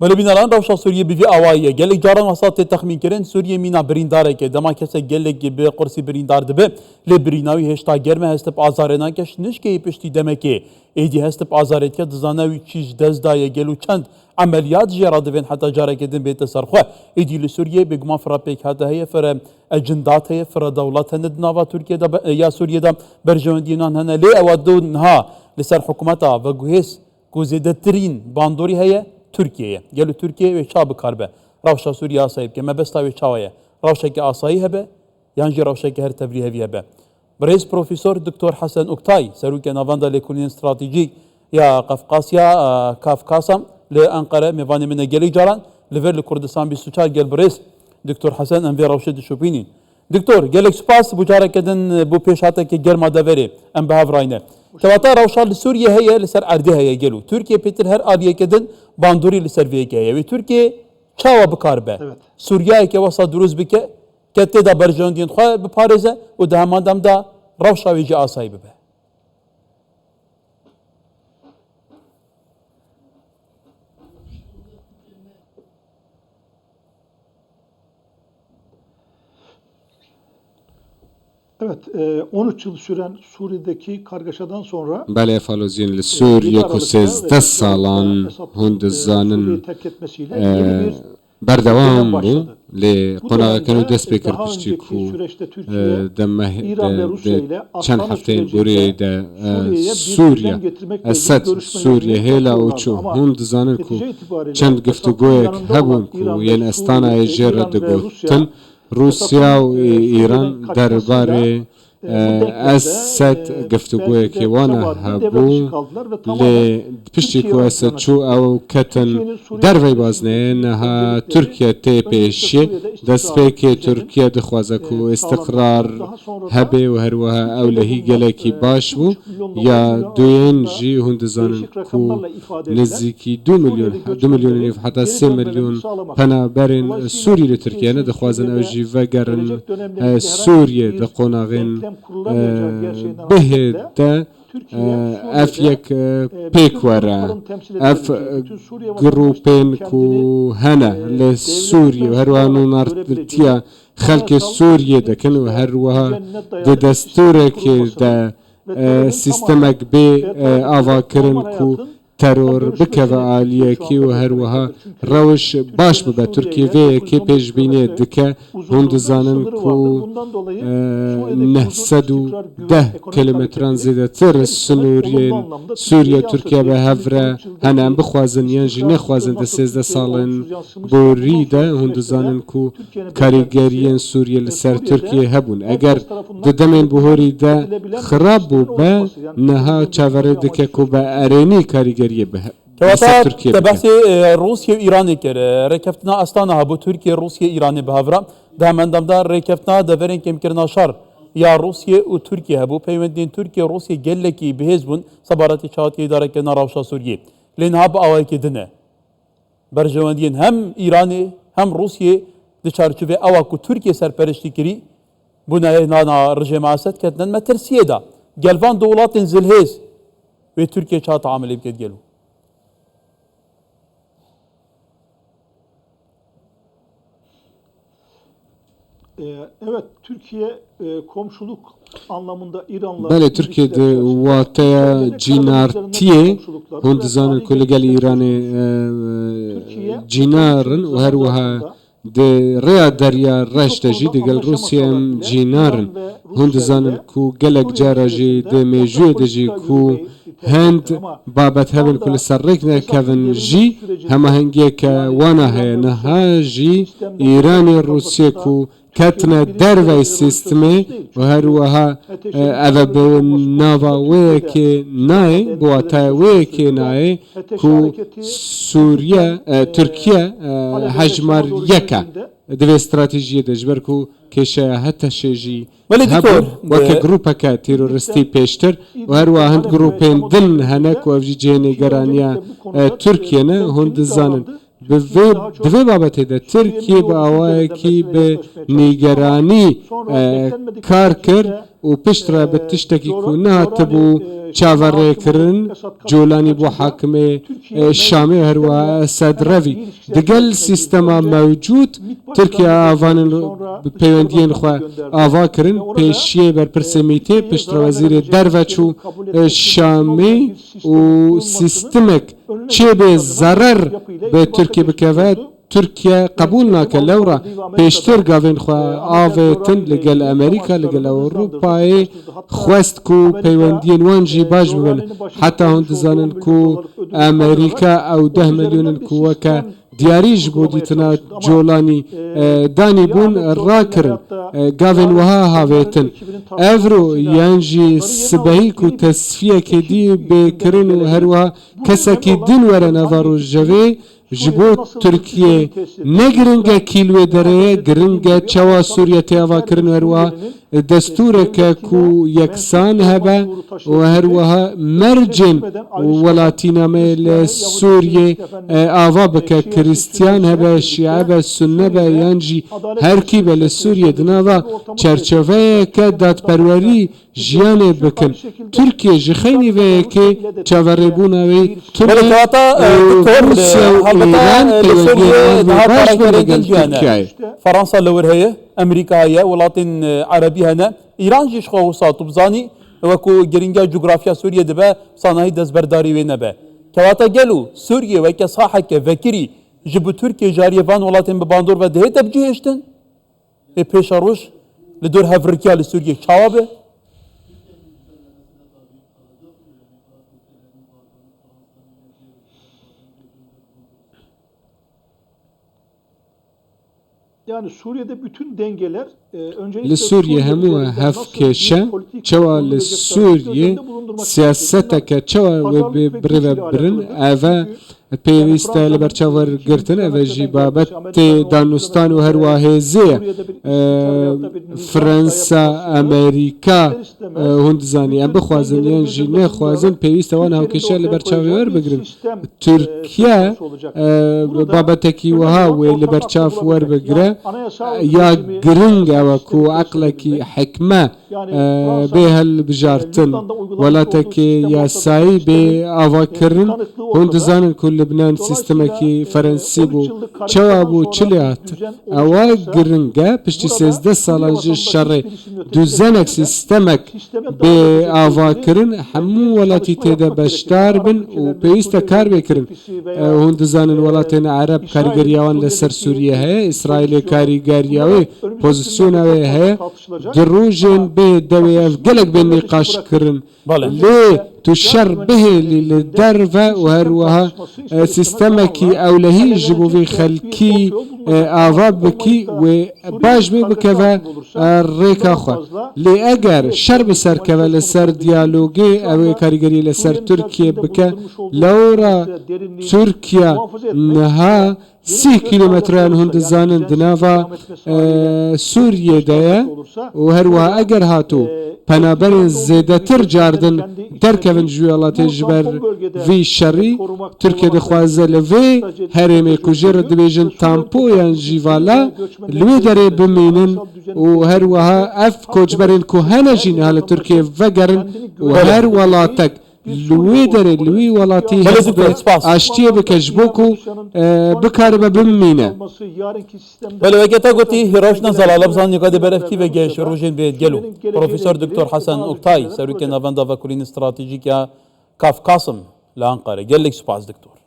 بله بینالان روشا سوریه بیوی آوایه گلک جاران وسط تخمین کردن سوریه مینا برینداره که دما کسی گلک به قرصی بریندار دبه لبریناوی هشتا گرمه هست آزارنا کش نشکه پشتی دمکه ایدی هست آزارت که دزانوی چیز دزدای گلو چند عملیات جرا دوین حتی جاره کدن به تصرخه ایدی لسوریه بگما فرابک هده هی فر اجندات هی فر دولت هند نوا ترکیه دا یا سوریه دا برجوندینان هنه لی اودون ها لسر حکومتا و گوهس گوزیده ترین باندوری هی Türkiye'ye. Gelu Türkiye ve çabuk karbe. Ravşa Suriye asayip ki mebesta ve çavaya. Ravşa ki asayı hebe. Yanjı ravşa ki her tevri hevi hebe. Brez Profesör Dr. Hasan Oktay. Seruke navanda lekulinin stratejik ya Kafkasya Kafkasam le Ankara mevani mine geli caran. Lever le Kurdistan bir suçar gel Brez. Dr. Hasan enver ravşa düşüpinin. Dr. Gelek spas bu carak edin bu peşata ki gelma deveri. En behavrayne. Kevata ravşa Suriye heye li ser ardi heye gelu. Türkiye petir her adiye kedin باندوری لسر ویگه و ترکیه چاوا بکار به سوریه که واسه دروز بکه کته دا برجاندین خواه بپارزه و ده همان دم دا روشا ویجه آسایی ببه Evet, 13 yıl süren Suriye'deki kargaşadan sonra بله فالوزین سوریه که 13 سالان هندزانن بردوام بو لی قناع کنو دست بکر پشتی کو دمه چند هفته بوری ده سوریا اسد سوریا هیلا اوچو هندزانن کو چند گفتگویک هبون کو ین استانا ایجر دگوتن روسیا و ایران درباره اسد گفتگوی که وانه هبو لی پشتی کو اسد چو او کتن دروی بازنه نها ترکیه تی پیشی دست پیکی ترکیه دخوازه کو استقرار هبه و هروها اولهی گلکی باش بو یا دوین جی هندزانن کو نزدیکی 2 میلیون نیف حتی 3 میلیون پنابرین سوری لترکیه ندخوازن او جی وگرن سوریه دقوناغین بهده اف یک پیکوره اف گروپین کو هنه لسوریه و هروانو نارتیا خلق سوریه دکن و هروها ده دستوره که ده سیستمک بی آوا کرن کو ترور بکه و عالیه کی و هروها روش باش ببه ترکیه وی که پیش بینه دکه هند زانن کو 910 کیلومتران زیده تر سوریه ترکیه به هفره هنم بخوازن یانجی نخوازن ده 13 سالن بوری ده هند زانن کو کاریگرین سوریه لسر ترکیه هبون اگر ده دمین بهوری ده خراب بو به نها چاوره دکه کو به ارینی کاریگر كواتا بحث روسيا وإيران كر ركفتنا أستانا بو تركيا روسيا إيران بهافرا ده من دم دار ركفتنا دفرين كم كرنا شر يا روسيا وتركيا بو بيمندين تركيا روسيا جلكي بهزبون صبارتي شاتي دارك كنا روشا سوريا لين هاب أواي كدنا برجواندين هم إيراني هم روسيا دشارچو ve avaku Türkiye serperişti kiri buna nana rejim asad ketnen metersiye da gelvan dolatin zilhez ve Türkiye çağ amel ibket gelu. Evet, Türkiye komşuluk anlamında İran'la بله ترکیه ده واتیا جینارتیه هند زانن کلگل ایرانی جینارن و هر وها ده ریا دریا رشته دگل روسیه جینارن هند زانن کو گلک جارا جی ده میجو ده جی کو هند بابت هبن کل سرک نه کون جی همه هنگی که وانا هی نه جی ایرانی روسیه کو کتنا دروی سیستمی و هر وها اوه به نوا ویکی نای بواتا ویکی نای کو سوریه ترکیه حجمار یکا دوی استراتیجی دجبر کو کشه حتی شجی هبون وکه گروپا که تیروریستی پیشتر و هر وها هند گروپین دن هنک و افجی جینی گرانیا ترکیه نه هند زانن دوی بابت ده ترکیه با آوائی که به نیگرانی کار کرد و پشترا بتشتکی کو نه تبو چاوره کرن جولانی بو حاکم شامی هروا اسد روی دگل سیستما موجود ترکیه آوان پیوندین خو آوا کرن پیشیه بر پرسمیته پشترا وزیر دروچو شامی و سیستمک چه به ضرر به ترکیه بکواد ترکیه قبول ناکه لورا پیشتر گاوین خواه آویتن لگل امریکا لگل اوروپای خواست کو پیوندین وانجی باش ببن حتی هند زانن کو امریکا او 10 میلیون کو وکا دیاریش بودی تنا جولانی دانی بون را کرن گاوین وها هاویتن افرو یانجی سبهی کو تصفیه که دی بکرن و هر وها کسا که دین ورن افارو جوی جبو ترکیه نگرنگه کیلوه داره گرنگه چوا سوریه تیاوا کرن هروها دستور که کو یکسان هبه و هروها مرجن ولاتینامه لسوریه آوا بکه کریستیان هبه شیعه به سنه به یانجی هر کی به لسوریه دناوا چرچوه که دادپروری جیانه بکن ترکیه جخینی وی که چاوره بوناوی فرنسا لور هي امريكا هي ولاتن عربي هنا ايران جيش خو ساتو بزاني وكو جرينجا جغرافيا سوريا دبا صناعي دزبرداري وينبا كواتا جلو سوريا وك صاحك فكري جبو تركيا جاريفان ولاتن بباندور و ده تبجيهشتن e peşaroş li dor hevrikya li Suriye çawabe yani Suriye'de bütün dengeler li Suriye hemû hevkeşe çawa li Suriye siyaseteke çawa ve birve birin eve پیوسته لبرچاور گرتن و جی بابت دانستان و هر واهزه فرانسا امریکا هند زانی ام بخوازن یان جی نه خوازن پیوسته وان هاو کشه لبرچاور بگرن ترکیه بابت کی وها و لبرچاف ور بگره یا گرنگ و کو عقل کی حکمه به هل بجارتن ولا تکی یا سای به آواکرن هند زانن کل لبنان سیستمکی فرانسی بو چوا بو چلیات اوا گرنگه پشتی 13 سالانج شر دوزنک سیستمک به آوا کرن همو ولاتی تیدا بشتار بن و پیستا کار بکرن هند زانن ولاتین عرب کارگریاوان لسر سوریه ہے اسرائیل کارگریاوی پوزیسیون ہے دروجن به دوی گلک به نقاش کرن لی تشر به للدرفة وهروها سيستمكي أولهي جبو في خلكي آفابكي وباش بكذا الريكا خوا لأجر شرب سر كذا لسر ديالوجي أو كاريجري لسر تركيا بكا لورا تركيا نها 3 كيلومتران هند زانن دنافا سوريا دايا وهروها أجر هاتو پنابرین زیده تر جاردن درکوین جویالات جبر وی شری ترکیه دخوازه لوی هرمی کجر دبیجن تامپو یان جیوالا لوی داره بمینن و هر وها اف کجبرین که هنه جین حال ترکیه وگرن و هر ولاتک لوی داره لوی ولاتی حزب آشتیه بکجبوکو بکاره بمینه بله وقتا گوتی هیروشنا زلالا بزان نگاده برفکی و گیش روژین بید گلو پروفیسور دکتور حسن اکتای سروک نواندا و کلین استراتیجیک یا کافکاسم لانقاره گلک سپاس دکتور